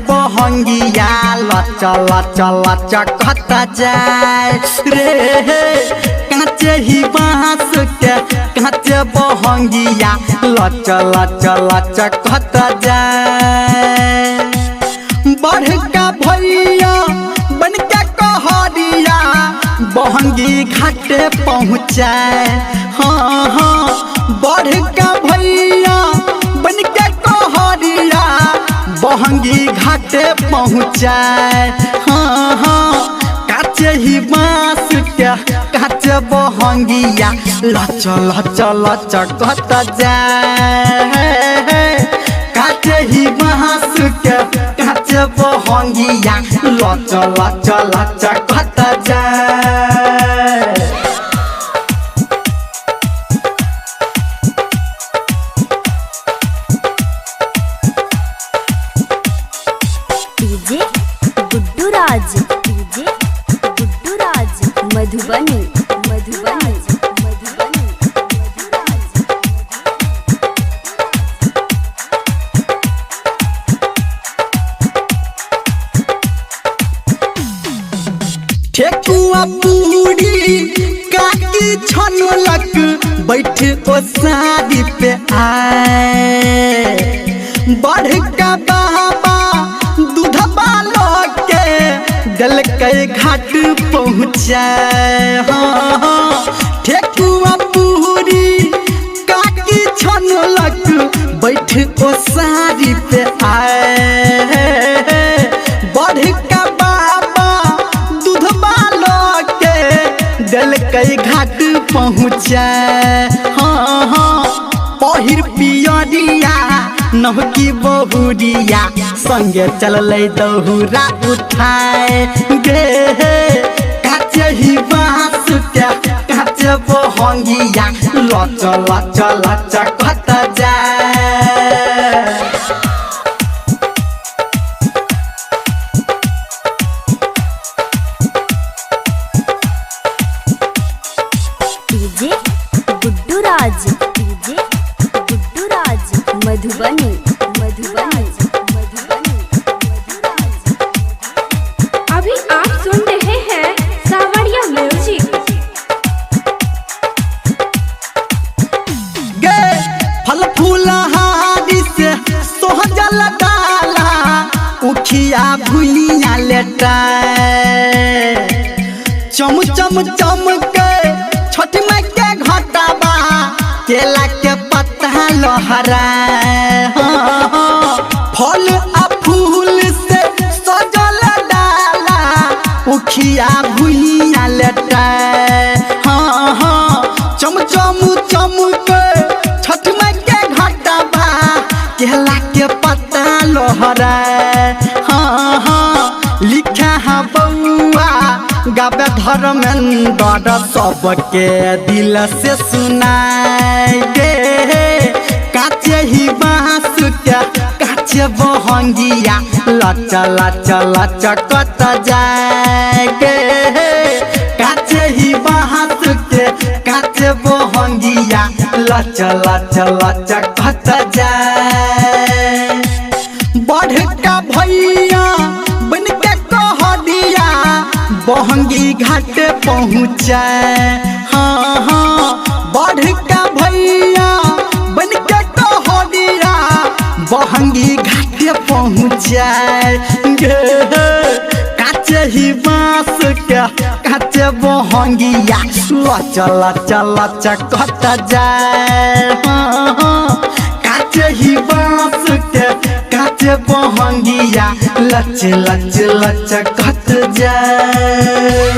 बहंगिया लचा लचा लचा कहता जाए रे काचे ही बांस के काचे बहंगिया लचा लचा लचा कहता जाए बढ़ का भैया बन के कहरिया बहंगी घाटे पहुँचाए हाँ हाँ बढ़ का भैया बन के कहरिया बहंगी घाटे पहुँचाए हाँ हाँ काचे ही बांस के काचे बहंगिया लचा लचा लचा कहता जाए काचे ही बांस के काचे बहंगिया लचा लचा लचा कहता जाए डीजे गुड्डू राज मधुबनी मधुबनी मधुबनी ठेकुआ पूरी काकी छनलक बैठ ओ शादी पे आए बढ़ का बाबा दूधबा के दिल के घाट पहुँचाए हाँ हाँ ठेकुआ पूरी काकी छनलक बैठ ओ शादी पे आए बढ़ का दिल कई घाट पहुँचाए हाँ हाँ पहिर पियरिया नहकी बहुरिया संगे चल दहुरा उठाए गे काचे ही बांस के काचे बहंगिया लचा लचा लचा कहता जाए डीजे गुड्डू राज मधुबनी मधुबनी मधुबनी अभी आप सुन रहे हैं सावरिया म्यूजिक। गे फल फूलहारी से सोहजल डाला उखिया भुलिया लेटाए चम चम चम के छठ में के घटाबा केला के पत्ता लहराए हाँ हाँ फल आ फूल से सजल डाला उखिया भुलिया लेटाए हाँ हाँ चम चम चम के छठ में के घटाबा केला के पत्ता लहराए हाँ हाँ लिखा है बउआ गावे धर्मेंद्र सबके दिल से सुनाए गे काचे ही बांस के काचे बहंगिया लचा लचा लचा कहता जाए गे काचे ही बांस के काचे बहंगिया लचा लचा लचा कहता जाए बढ़ का भैया बन के कहरिया बहंगी घाट पहुँचाए हाँ हाँ बढ़ का भैया बन के कहरिया बहंगी घाट पहुँचाए काचे ही बांस के काचे बहंगिया लचा लचा लचा कहता जाए हाँ हाँ काचे ही बांस के काचे बहंगिया लच लच लच कहता जाए।